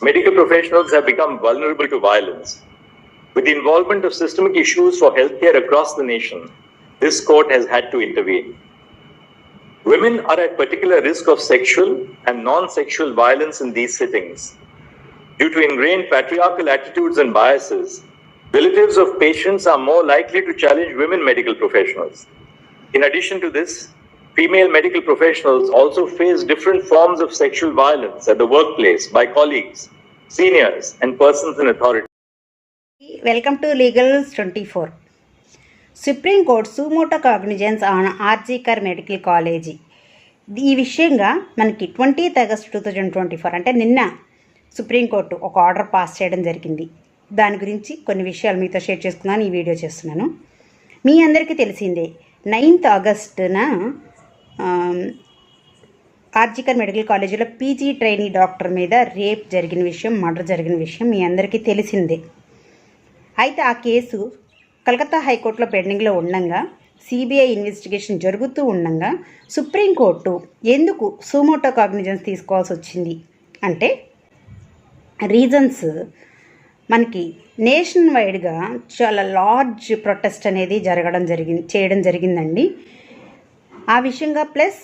medical professionals have become vulnerable to violence. With the involvement of systemic issues for healthcare across the nation, this court has had to intervene. Women are at particular risk of sexual and non-sexual violence in these sittings. Due to ingrained patriarchal attitudes and biases, relatives of patients are more likely to challenge women medical professionals. In addition to this, female medical professionals also face different forms of sexual violence at the workplace by colleagues, seniors, and persons in authority. Welcome to Legals 24. Supreme court suo motu cognizance on RG Kar medical college ఈ విషయంగా మనకి 20th August 2024 అంటే నిన్న supreme court ఒక order pass చేయడం జరిగింది. దాని గురించి కొన్ని విషయాలు మీతో షేర్ చేసుకున్నాను, ఈ వీడియో చేస్తున్నాను. మీ అందరికీ తెలిసిందే 9th Augustన ఆర్జికర్ మెడికల్ కాలేజీలో పీజీ ట్రైనీ డాక్టర్ మీద రేప్ జరిగిన విషయం, మర్డర్ జరిగిన విషయం మీ అందరికీ తెలిసిందే. అయితే ఆ కేసు కలకత్తా హైకోర్టులో పెండింగ్లో ఉండగా సిబిఐ ఇన్వెస్టిగేషన్ జరుగుతూ ఉండగా సుప్రీంకోర్టు ఎందుకు సుమోటో కాగ్నిజెన్స్ తీసుకోవాల్సి వచ్చింది అంటే రీజన్స్ మనకి నేషన్ వైడ్గా చాలా లార్జ్ ప్రొటెస్ట్ అనేది చేయడం జరిగిందండి. ఆ విషయంగా ప్లస్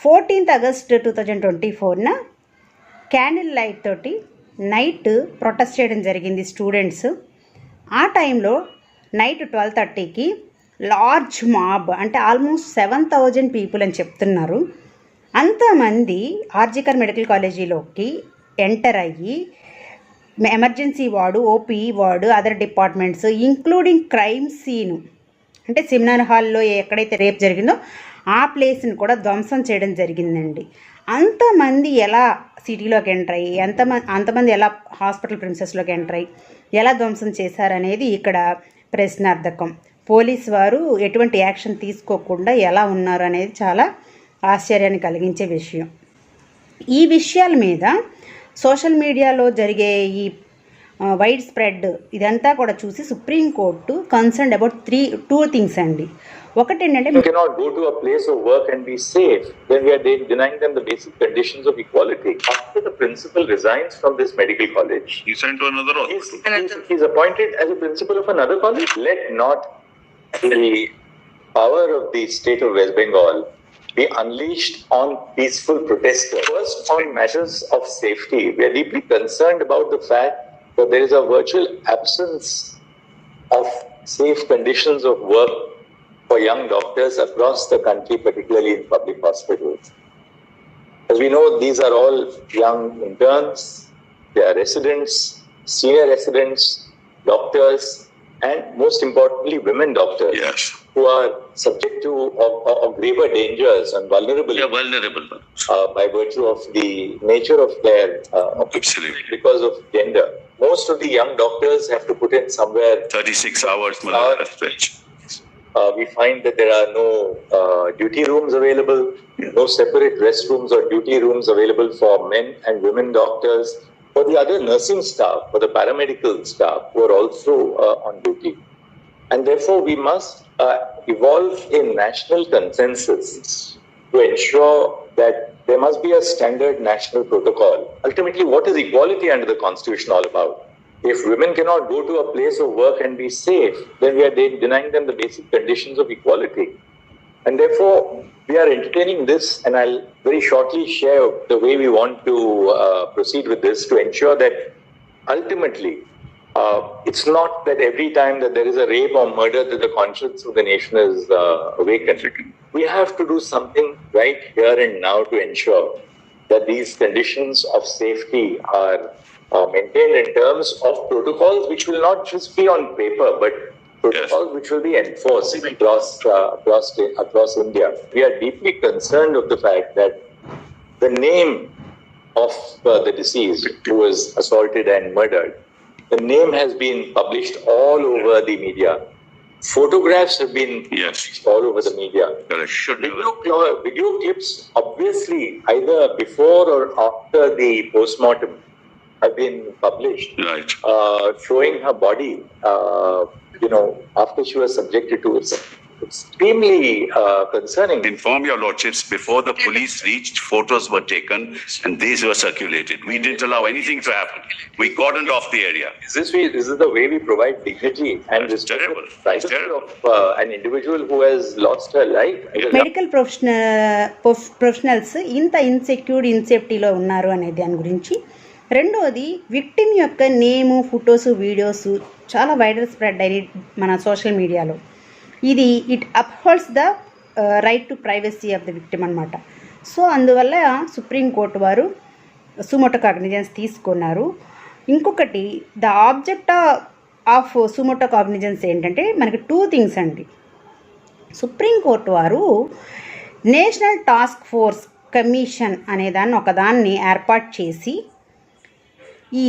14th August 2024న క్యాండిల్ లైట్ తోటి నైట్ ప్రొటెస్ట్ చేయడం జరిగింది స్టూడెంట్స్. ఆ టైంలో నైట్ 12:30కి లార్జ్ మాబ్ అంటే ఆల్మోస్ట్ 7,000 పీపుల్ అని చెప్తున్నారు. అంతమంది ఆర్జికర్ మెడికల్ కాలేజీలోకి ఎంటర్ అయ్యి emergency ward, OP ward, other departments including crime scene అంటే సెమినార్ హాల్లో ఎక్కడైతే రేప్ జరిగిందో ఆ ప్లేస్ని కూడా ధ్వంసం చేయడం జరిగిందండి. అంతమంది ఎలా సిటీలోకి ఎంటర్ అయ్యి అంతమంది ఎలా హాస్పిటల్ ప్రిన్సెస్లోకి ఎంటర్ అయ్యి ఎలా ధ్వంసం చేశారనేది ఇక్కడ ప్రశ్నార్థకం. పోలీసు వారు ఎటువంటి యాక్షన్ తీసుకోకుండా ఎలా ఉన్నారు అనేది చాలా ఆశ్చర్యాన్ని కలిగించే విషయం. ఈ విషయాల మీద సోషల్ మీడియాలో జరిగే ఈ వైడ్ స్ప్రెడ్ ఇదంతా కూడా చూసి supreme court concerned about two things అండి. ఒకటి ఏంటంటే you cannot go to a place of work and be safe, then we are denying them the basic conditions of equality. After the principal resigns from this medical college, he's sent to another hospital. He's appointed as a principal of another college. Let not the power of the state of West Bengal be unleashed on peaceful protesters. First, on matters of safety, we are deeply concerned about the fact that there is a virtual absence of safe conditions of work for young doctors across the country, particularly in public hospitals. As we know, these are all young interns, they are residents, senior residents, doctors, and most importantly, women doctors. Yes. Who are subject to graver dangers and vulnerable. They are vulnerable. By virtue of the nature of their Absolutely. Because of gender. Most of the young doctors have to put in somewhere 36 hours stretch. We find that there are no duty rooms available, no separate restrooms or duty rooms available for men and women doctors, for the other nursing staff, for the paramedical staff who are also on duty. And therefore, we must evolve a national consensus to ensure that there must be a standard national protocol. Ultimately, what is equality under the Constitution all about? If women cannot go to a place of work and be safe, then we are denying them the basic conditions of equality. And therefore, we are entertaining this, and I'll very shortly share the way we want to proceed with this to ensure that ultimately, it's not that every time that there is a rape or murder that the conscience of the nation is awakened. We have to do something right here and now to ensure that these conditions of safety are maintained in terms of protocols which will not just be on paper, but protocols which will be enforced across India. We are deeply concerned of the fact that the name of the deceased who was assaulted and murdered, the name has been published all over the media. Photographs have been all over the media. Video clips, obviously, either before or after the postmortem, have been published, showing her body, after she was subjected to extremely concerning. Inform your lordships, before the police reached, photos were taken and these were circulated. We didn't allow anything to happen. We cordoned off the area. This is the way we provide dignity and That's respect terrible. the privacy It's terrible. of an individual who has lost her life. Medical professionals ఇంత ఇన్సేఫ్టీలో ఉన్నారు అనే దాని గురించి. రెండోది, victim యొక్క నేము, photos, videos చాలా Widal spread అయ్యి మన సోషల్ మీడియాలో. ఇది it upholds the right to privacy of the victim అనమాట. సో అందువల్ల సుప్రీంకోర్టు వారు సుమోటో కాగ్నిజెన్స్ తీసుకున్నారు. ఇంకొకటి, the object of suo motu cognizance ఏంటంటే మనకి 2 థింగ్స్ అండి. సుప్రీంకోర్టు వారు నేషనల్ టాస్క్ ఫోర్స్ కమిషన్ అనేదాన్ని ఒకదాన్ని ఏర్పాటు చేసి ఈ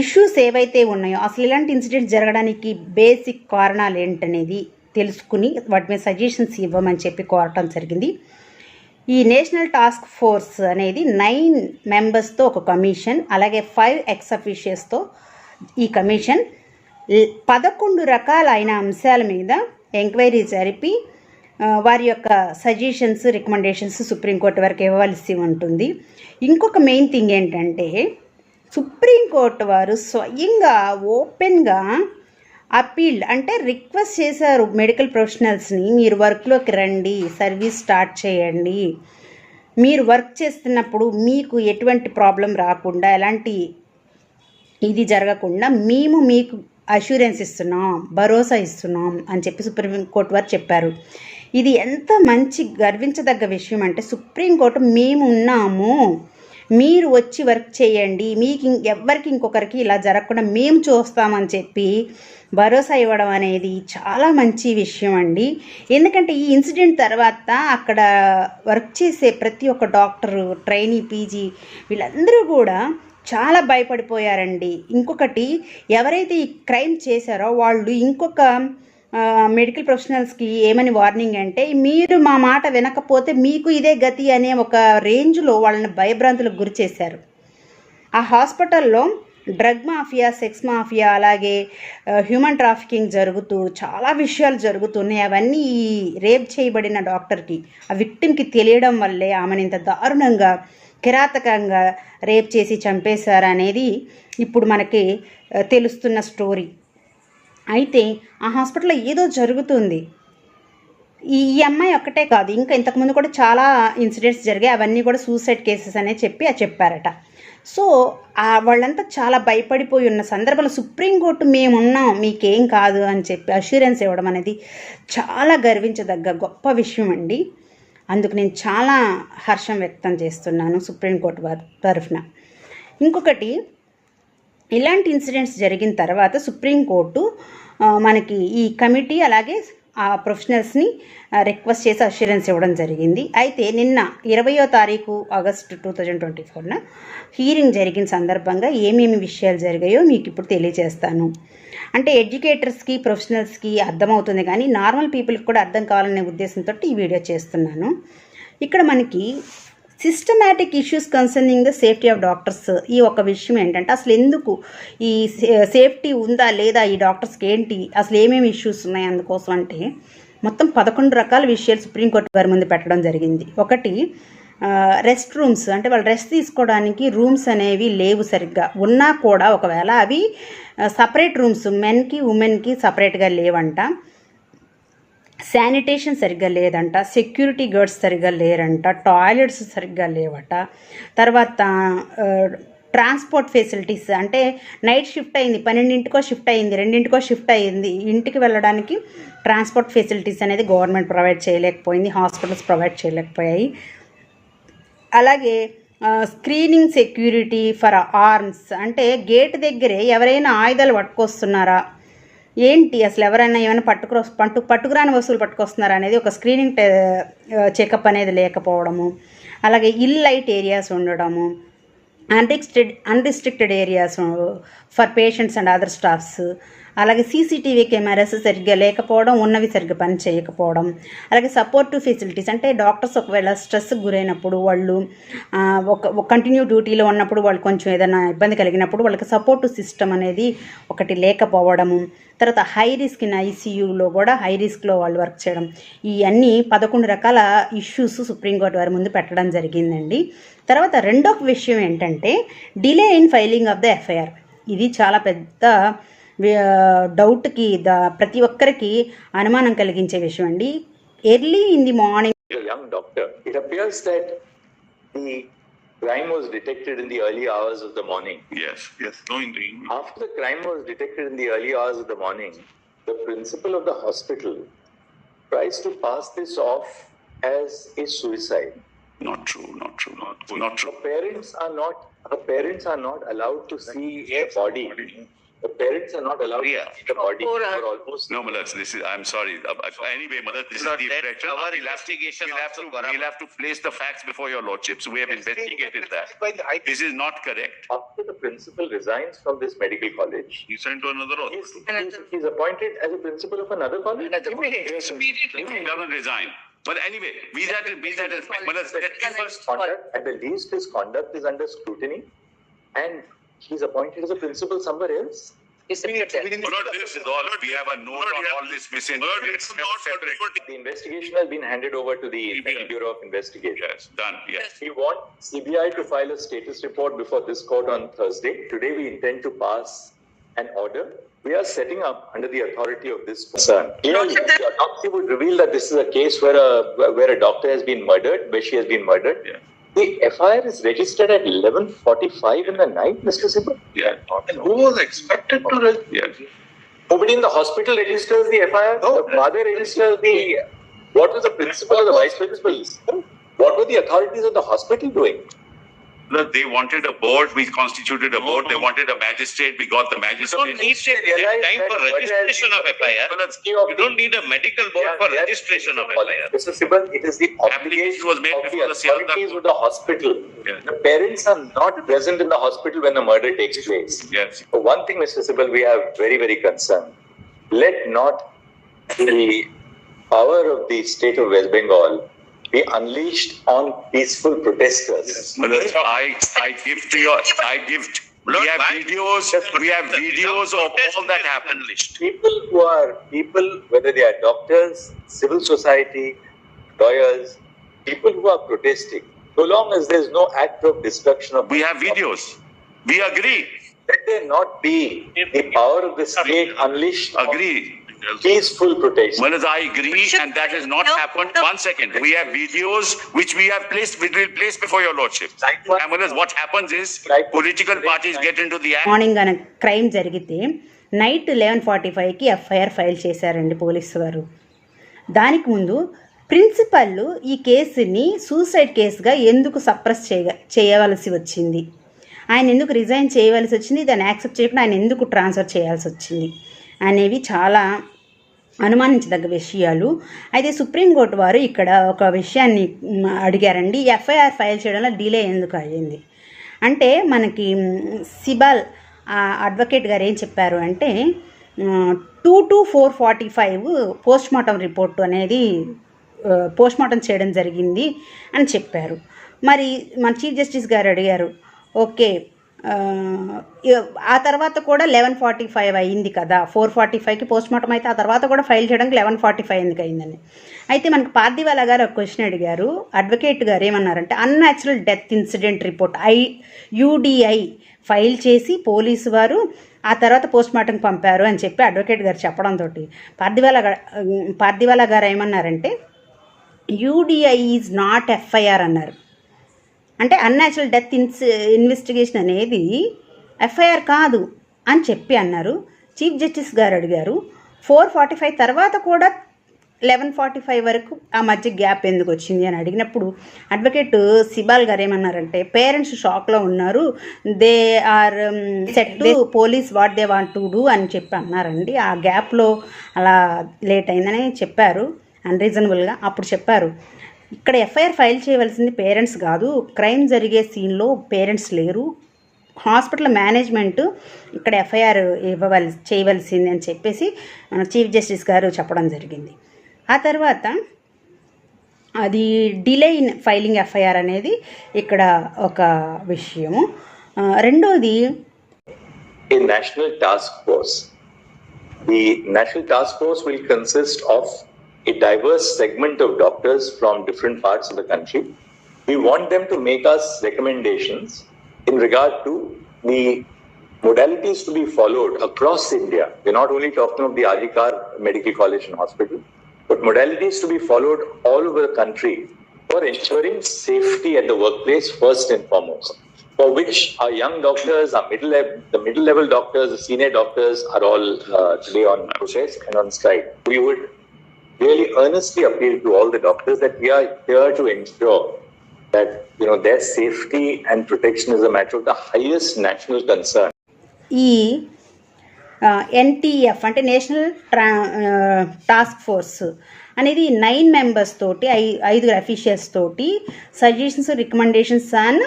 ఇష్యూస్ ఏవైతే ఉన్నాయో, అసలు ఇలాంటి ఇన్సిడెంట్స్ జరగడానికి బేసిక్ కారణాలు ఏంటనేది తెలుసుకుని వాటి మీద సజెషన్స్ ఇవ్వమని చెప్పి కోరటం జరిగింది. ఈ నేషనల్ టాస్క్ ఫోర్స్ అనేది 9 మెంబర్స్తో ఒక కమిషన్, అలాగే 5 ఎక్స్ అఫీషియల్స్తో ఈ కమిషన్ 11 రకాలైన అంశాల మీద ఎంక్వైరీ జరిపి వారి యొక్క సజెషన్స్, రికమెండేషన్స్ సుప్రీంకోర్టు వరకు ఇవ్వవలసి ఉంటుంది. ఇంకొక మెయిన్ థింగ్ ఏంటంటే, సుప్రీంకోర్టు వారు స్వయంగా ఓపెన్గా అపీల్ అంటే రిక్వెస్ట్ చేశారు మెడికల్ ప్రొఫెషనల్స్ని, మీరు వర్క్లోకి రండి, సర్వీస్ స్టార్ట్ చేయండి, మీరు వర్క్ చేస్తున్నప్పుడు మీకు ఎటువంటి ప్రాబ్లం రాకుండా, ఎలాంటి ఇది జరగకుండా మేము మీకు అష్యూరెన్స్ ఇస్తున్నాం, భరోసా ఇస్తున్నాం అని చెప్పి సుప్రీంకోర్టు వారు చెప్పారు. ఇది ఎంత మంచి గర్వించదగ్గ విషయం అంటే, సుప్రీంకోర్టు మేము ఉన్నాము, మీరు వచ్చి వర్క్ చేయండి, మీకు ఎవరికి ఇంకొకరికి ఇలా జరగకుండా మేము చూస్తామని చెప్పి భరోసా ఇవ్వడం అనేది చాలా మంచి విషయం అండి. ఎందుకంటే ఈ ఇన్సిడెంట్ తర్వాత అక్కడ వర్క్ చేసే ప్రతి ఒక్క డాక్టరు, ట్రైనీ, పీజీ వీళ్ళందరూ కూడా చాలా భయపడిపోయారండి. ఇంకొకటి, ఎవరైతే ఈ క్రైమ్ చేశారో వాళ్ళు ఇంకొక మెడికల్ ప్రొఫెషనల్స్కి ఏమని వార్నింగ్ అంటే, మీరు మా మాట వినకపోతే మీకు ఇదే గతి అనే ఒక రేంజ్లో వాళ్ళని భయభ్రాంతులకు గురి చేశారు. ఆ హాస్పిటల్లో డ్రగ్ మాఫియా, సెక్స్ మాఫియా, అలాగే హ్యూమన్ ట్రాఫికింగ్ జరుగుతూ చాలా విషయాలు జరుగుతున్నాయి. అవన్నీ ఈ రేప్ చేయబడిన డాక్టర్కి, ఆ విక్టిమ్కి తెలియడం వల్లే ఆమెను ఇంత దారుణంగా, కిరాతకంగా రేప్ చేసి చంపేశారు అనేది ఇప్పుడు మనకి తెలుస్తున్న స్టోరీ. అయితే ఆ హాస్పిటల్లో ఏదో జరుగుతుంది. ఈ అమ్మాయి ఒక్కటే కాదు, ఇంకా ఇంతకుముందు కూడా చాలా ఇన్సిడెంట్స్ జరిగాయి, అవన్నీ కూడా సూసైడ్ కేసెస్ అనే చెప్పారట. సో వాళ్ళంతా చాలా భయపడిపోయి ఉన్న సందర్భంలో సుప్రీంకోర్టు మేమున్నాం, మీకేం కాదు అని చెప్పి అష్యూరెన్స్ ఇవ్వడం అనేది చాలా గర్వించదగ్గ గొప్ప విషయం అండి. అందుకు నేను చాలా హర్షం వ్యక్తం చేస్తున్నాను సుప్రీంకోర్టు వారి తరఫున. ఇంకొకటి, ఇలాంటి ఇన్సిడెంట్స్ జరిగిన తర్వాత సుప్రీంకోర్టు మనకి ఈ కమిటీ అలాగే ఆ ప్రొఫెషనల్స్ని రిక్వెస్ట్ చేసి అష్యూరెన్స్ ఇవ్వడం జరిగింది. అయితే నిన్న 20వ తారీఖు ఆగస్టు 2024న హీరింగ్ జరిగిన సందర్భంగా ఏమేమి విషయాలు జరిగాయో మీకు ఇప్పుడు తెలియజేస్తాను. అంటే ఎడ్యుకేటర్స్కి, ప్రొఫెషనల్స్కి అర్థమవుతుంది కానీ నార్మల్ పీపుల్కి కూడా అర్థం కావాలనే ఉద్దేశంతో ఈ వీడియో చేస్తున్నాను. ఇక్కడ మనకి systematic issues concerning the safety of doctors, ఈ ఒక విషయం ఏంటంటే అసలు ఎందుకు ఈ సేఫ్టీ ఉందా లేదా, ఈ డాక్టర్స్కి ఏంటి, అసలు ఏమేమి ఇష్యూస్ ఉన్నాయి అందుకోసం అంటే మొత్తం 11 రకాల విషయాలు సుప్రీంకోర్టు వారి ముందు పెట్టడం జరిగింది. ఒకటి, రెస్ట్ రూమ్స్, అంటే వాళ్ళు రెస్ట్ తీసుకోవడానికి రూమ్స్ అనేవి లేవు సరిగ్గా, ఉన్నా కూడా ఒకవేళ అవి సపరేట్ రూమ్స్, మెన్కి ఉమెన్కి సపరేట్గా లేవంట. శానిటేషన్ సరిగ్గా లేదంట, సెక్యూరిటీ గార్డ్స్ సరిగ్గా లేరంట, టాయిలెట్స్ సరిగ్గా లేవట. తర్వాత ట్రాన్స్పోర్ట్ ఫెసిలిటీస్, అంటే నైట్ షిఫ్ట్ అయింది, 12ంటికో షిఫ్ట్ అయింది, 2ంటికో షిఫ్ట్ అయింది, ఇంటికి వెళ్ళడానికి ట్రాన్స్పోర్ట్ ఫెసిలిటీస్ అనేది గవర్నమెంట్ ప్రొవైడ్ చేయలేకపోయింది, హాస్పిటల్స్ ప్రొవైడ్ చేయలేకపోయాయి. అలాగే స్క్రీనింగ్ సెక్యూరిటీ ఫర్ ఆర్మ్స్, అంటే గేట్ దగ్గరే ఎవరైనా ఆయుధాలు పట్టుకొస్తున్నారా ఏంటి, అసలు ఎవరైనా ఏమైనా పట్టుకురాని వస్తువులు పట్టుకొస్తున్నారా అనేది ఒక స్క్రీనింగ్ చెకప్ అనేది లేకపోవడము. అలాగే ఇల్ లైట్ ఏరియాస్ ఉండడము, unrestricted areas for patients and other staffs, అలాగే సీసీటీవీ కెమెరాస్ సరిగ్గా లేకపోవడం, ఉన్నవి సరిగ్గా పని చేయకపోవడం, అలాగే సపోర్టివ్ ఫెసిలిటీస్ అంటే డాక్టర్స్ ఒకవేళ స్ట్రెస్కి గురైనప్పుడు వాళ్ళు ఒక కంటిన్యూ డ్యూటీలో ఉన్నప్పుడు వాళ్ళు కొంచెం ఏదైనా ఇబ్బంది కలిగినప్పుడు వాళ్ళకి సపోర్టివ్ సిస్టమ్ అనేది ఒకటి లేకపోవడము, తర్వాత హై రిస్క్ ఇన్ ఐసీయూలో కూడా హై రిస్క్లో వాళ్ళు వర్క్ చేయడం, ఇవన్నీ 11 రకాల ఇష్యూస్ సుప్రీంకోర్టు వారి ముందు పెట్టడం జరిగిందండి. తర్వాత రెండో విషయం ఏంటంటే delay in filing of the FIR. ఇది చాలా పెద్ద డౌట్కి ప్రతి ఒక్కరికి అనుమానం కలిగించే విషయం అండి. Early in the morning young doctor, it appears that the crime was detected in the early hours of the morning. Yes. No, indeed. After the crime was detected in the early hours of the morning, the principal of the hospital tries to pass this off as a suicide. Not true. Her parents are not allowed to see a body. The parents are not allowed to see the body for almost. No, Malad, I'm sorry. Anyway, Malad, this is the impression. We'll have to place the facts before your lordships. We have investigated that. This is not correct. After the principal resigns from this medical college, He's sent to another hospital. he's appointed as a principal of another college. He doesn't resign. But anyway, be that as Malad, At the least, his conduct is under scrutiny, and he's appointed as a principal somewhere else. this is all. We have a note on all this misinformation. The investigation has been handed over to the Bureau of Investigation. Yes, done. Yes. We want CBI to file a status report before this court on Thursday. Today we intend to pass an order. We are setting up under the authority of this person. Clearly, the autopsy would reveal that this is a case where a doctor has been murdered, where she has been murdered. Yeah. The FIR is registered at 11:45 in the night, Mr. Sibal. Yeah. And who was expected to Yes. Nobody in the hospital registers the FIR. No. The father registers the. What was the principal or the vice principal? What were the authorities of the hospital doing? Look, they wanted a board. We constituted a board. They wanted a magistrate. We got the magistrate. You don't need time for registration of FIR. You don't need a medical board for registration of FIR. Mr. Sibal, it is the Application obligation was made of the before the sale of the- authorities of the hospital. Yeah. The parents are not present in the hospital when the murder takes place. Yes. For one thing, Mr. Sibal, we have very, very concerned. Let not the power of the state of West Bengal be unleashed on peaceful protesters. Malad, I give to your. We have videos of all that happened. People, whether they are doctors, civil society, lawyers, people who are protesting, so long as there is no act of destruction of. We have videos. We agree. Let there not be the power of the state unleashed on Agree. peaceful protest. Malad, I agree, and that has not happened. 1 second. We have videos which we will place before your lordship. And Malad, what happens is political parties get into the act. Morning అనే crime జరిగితే night 11:45కి FIR file చేశారండి police వారు. దానికి ముందు principal ఈ కేసుని suicide కేసుగా ఎందుకు suppress చేయవలసి వచ్చింది, ఆయన ఎందుకు రిజైన్ చేయవలసి వచ్చింది, దాన్ని యాక్సెప్ట్ చేయకుండా ఆయన ఎందుకు ట్రాన్స్ఫర్ చేయాల్సి వచ్చింది అనేవి చాలా అనుమానించదగ్గ విషయాలు. అయితే సుప్రీంకోర్టు వారు ఇక్కడ ఒక విషయాన్ని అడిగారండి, ఎఫ్ఐఆర్ ఫైల్ చేయడంలో డిలే ఎందుకు అయ్యింది అంటే మనకి సిబాల్ అడ్వకేట్ గారు ఏం చెప్పారు అంటే 2 to 4:45 పోస్ట్ మార్టం రిపోర్టు అనేది పోస్ట్ మార్టం చేయడం జరిగింది అని చెప్పారు. మరి మన చీఫ్ జస్టిస్ గారు అడిగారు, ఓకే ఆ తర్వాత కూడా 11:45 అయింది కదా, 4:45కి పోస్ట్ మార్టం అయితే ఆ తర్వాత కూడా ఫైల్ చేయడానికి 11:45 ఎందుకు అయిందని. అయితే మనకు పార్థివాలా గారు ఒక క్వశ్చన్ అడిగారు. అడ్వకేట్ గారు ఏమన్నారంటే unnatural death incident report UDI file చేసి పోలీసు వారు ఆ తర్వాత పోస్ట్ మార్టంకి పంపారు అని చెప్పి అడ్వకేట్ గారు చెప్పడంతో పార్థివాలా గారు ఏమన్నారంటే UDI ఈజ్ నాట్ FIR అన్నారు. అంటే అన్యాచురల్ డెత్ ఇన్వెస్టిగేషన్ అనేది FIR కాదు అని చెప్పి అన్నారు. చీఫ్ జస్టిస్ గారు అడిగారు 4:45 తర్వాత కూడా 11:45 వరకు ఆ మధ్య గ్యాప్ ఎందుకు వచ్చింది అని అడిగినప్పుడు అడ్వకేట్ సిబాల్ గారు ఏమన్నారంటే పేరెంట్స్ షాక్లో ఉన్నారు, they are set to police what they want to do అని చెప్పి అన్నారండి. ఆ గ్యాప్లో అలా లేట్ అయిందని చెప్పారు అన్రీజనబుల్గా. అప్పుడు చెప్పారు ఇక్కడ FIR ఫైల్ చేయవలసింది పేరెంట్స్ కాదు, క్రైమ్ జరిగే సీన్లో పేరెంట్స్ లేరు, హాస్పిటల్ మేనేజ్మెంట్ ఇక్కడ ఎఫ్ఐఆర్ చేయవలసింది అని చెప్పేసి చీఫ్ జస్టిస్ గారు చెప్పడం జరిగింది. ఆ తర్వాత అది డిలే ఇన్ ఫైలింగ్ ఎఫ్ఐఆర్ అనేది ఇక్కడ ఒక విషయము. రెండోది a national task force. The national task force will consist of a diverse segment of doctors from different parts of the country. We want them to make us recommendations in regard to the modalities to be followed across India. We're not only talking of the Ajikar Medical College and Hospital, but modalities to be followed all over the country for ensuring safety at the workplace first and foremost, for which our young doctors, the middle-level doctors, the senior doctors are all today on protest and on strike. We would really earnestly appeal to all the doctors that we are here to ensure that their safety and protection is a matter of the highest national concern. NTF అంటే national task force అనేది 9 members తోటి 5 officials తోటి suggestions recommendations on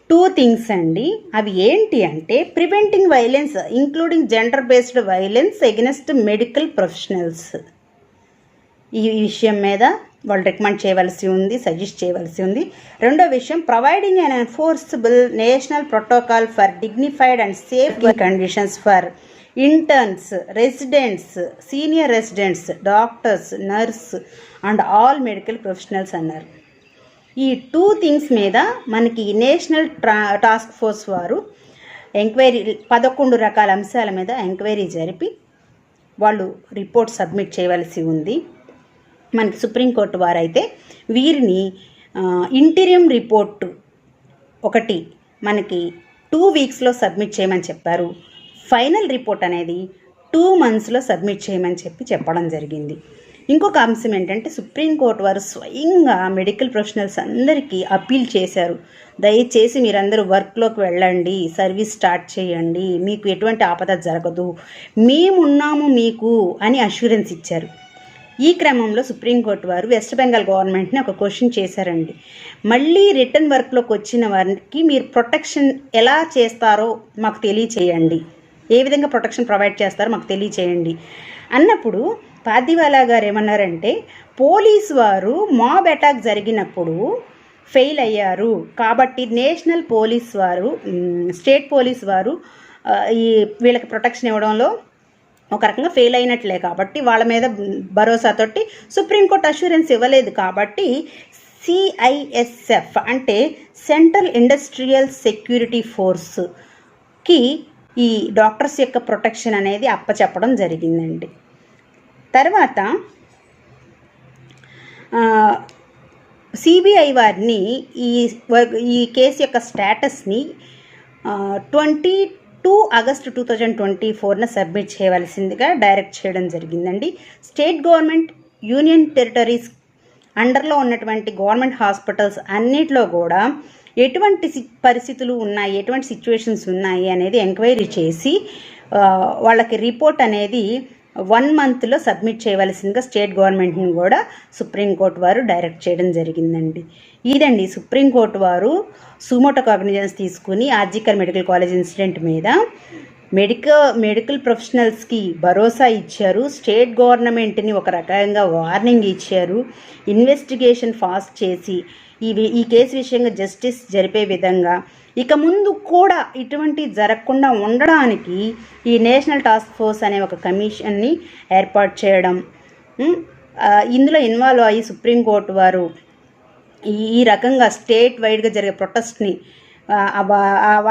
2 things అండి. అవి ఏంటి అంటే preventing violence including gender based violence against medical professionals. ఈ విషయం మీద వాళ్ళు రికమెండ్ చేయవలసి ఉంది, సజెస్ట్ చేయవలసి ఉంది. రెండో విషయం providing an enforceable national protocol for dignified and safe conditions for interns, residents, senior residents, doctors, nurse and all medical professionals అన్నారు. ఈ 2 థింగ్స్ మీద మనకి నేషనల్ టాస్క్ ఫోర్స్ వారు ఎంక్వైరీ 11 రకాల అంశాల మీద ఎంక్వైరీ జరిపి వాళ్ళు రిపోర్ట్ సబ్మిట్ చేయవలసి ఉంది. మనకి సుప్రీంకోర్టు వారైతే వీరిని ఇంటీరియం రిపోర్టు ఒకటి మనకి 2 వీక్స్లో సబ్మిట్ చేయమని చెప్పారు. ఫైనల్ రిపోర్ట్ అనేది 2 మంత్స్లో సబ్మిట్ చేయమని చెప్పడం జరిగింది. ఇంకొక అంశం ఏంటంటే సుప్రీంకోర్టు వారు స్వయంగా మెడికల్ ప్రొఫెషనల్స్ అందరికీ అప్పీల్ చేశారు. దయచేసి మీరందరూ వర్క్లోకి వెళ్ళండి, సర్వీస్ స్టార్ట్ చేయండి, మీకు ఎటువంటి ఆపద జరగదు, మేమున్నాము మీకు అని అష్యూరెన్స్ ఇచ్చారు. ఈ క్రమంలో సుప్రీంకోర్టు వారు వెస్ట్ బెంగాల్ గవర్నమెంట్ని ఒక క్వశ్చన్ చేశారండి. మళ్ళీ రిటర్న్ వర్క్లోకి వచ్చిన వారికి మీరు ప్రొటెక్షన్ ఎలా చేస్తారో మాకు తెలియచేయండి, ఏ విధంగా ప్రొటెక్షన్ ప్రొవైడ్ చేస్తారో మాకు తెలియచేయండి అన్నప్పుడు పార్దీవాలా గారు ఏమన్నారంటే పోలీసు వారు మాబ్ అటాక్ జరిగినప్పుడు ఫెయిల్ అయ్యారు కాబట్టి నేషనల్ పోలీస్ వారు, స్టేట్ పోలీస్ వారు ఈ వీళ్ళకి ప్రొటెక్షన్ ఇవ్వడంలో ఒక రకంగా ఫెయిల్ అయినట్లే కాబట్టి వాళ్ళ మీద భరోసాతోటి సుప్రీంకోర్టు అష్యూరెన్స్ ఇవ్వలేదు కాబట్టి CISF అంటే సెంట్రల్ ఇండస్ట్రియల్ సెక్యూరిటీ ఫోర్స్కి ఈ డాక్టర్స్ యొక్క ప్రొటెక్షన్ అనేది అప్పచెప్పడం జరిగిందండి. తర్వాత సిబిఐ వారిని ఈ కేసు యొక్క స్టేటస్ని 22 ఆగస్టు 2024న సబ్మిట్ చేయవలసిందిగా డైరెక్ట్ చేయడం జరిగిందండి. స్టేట్ గవర్నమెంట్, యూనియన్ టెరిటరీస్ అండర్లో ఉన్నటువంటి గవర్నమెంట్ హాస్పిటల్స్ అన్నిట్లో కూడా ఎటువంటి పరిస్థితులు ఉన్నాయి, ఎటువంటి సిచ్యువేషన్స్ ఉన్నాయి అనేది ఎంక్వైరీ చేసి వాళ్ళకి రిపోర్ట్ అనేది 1 మంత్లో సబ్మిట్ చేయవలసిందిగా స్టేట్ గవర్నమెంట్ని కూడా సుప్రీంకోర్టు వారు డైరెక్ట్ చేయడం జరిగిందండి. ఇదండి సుప్రీంకోర్టు వారు సుమోటో కాగ్నిజెన్స్ తీసుకుని ఆర్జికర్ మెడికల్ కాలేజ్ ఇన్సిడెంట్ మీద మెడికల్ ప్రొఫెషనల్స్కి భరోసా ఇచ్చారు. స్టేట్ గవర్నమెంట్ని ఒక రకంగా వార్నింగ్ ఇచ్చారు. ఇన్వెస్టిగేషన్ ఫాస్ట్ చేసి ఈ కేసు విషయంగా జస్టిస్ జరిపే విధంగా ఇక ముందు కూడా ఇటువంటి జరగకుండా ఉండడానికి ఈ నేషనల్ టాస్క్ ఫోర్స్ అనే ఒక కమిషన్ని ఏర్పాటు చేయడం, ఇందులో ఇన్వాల్వ్ అయ్యి సుప్రీంకోర్టు వారు ఈ రకంగా స్టేట్ వైడ్గా జరిగే ప్రొటెస్ట్ని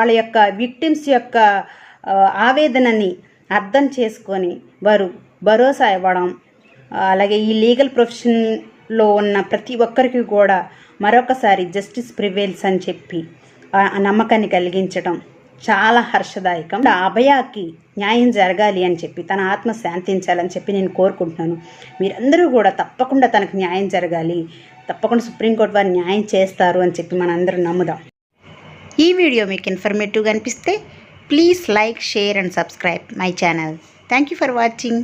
వాళ్ళ యొక్క విక్టిమ్స్ యొక్క ఆవేదనని అర్థం చేసుకొని వారు భరోసా ఇవ్వడం, అలాగే ఈ లీగల్ ప్రొఫెషన్లో ఉన్న ప్రతి ఒక్కరికి కూడా మరొకసారి జస్టిస్ ప్రివేల్స్ అని చెప్పి నమ్మకాన్ని కలిగించడం చాలా హర్షదాయకం. అభయాకి న్యాయం జరగాలి అని చెప్పి, తన ఆత్మ శాంతించాలని చెప్పి నేను కోరుకుంటున్నాను. మీరందరూ కూడా తప్పకుండా తనకు న్యాయం జరగాలి, తప్పకుండా సుప్రీంకోర్టు వారు న్యాయం చేస్తారు అని చెప్పి మనందరం నమ్ముదాం. ఈ వీడియో మీకు ఇన్ఫర్మేటివ్గా అనిపిస్తే please like, share and subscribe my channel. Thank you for watching.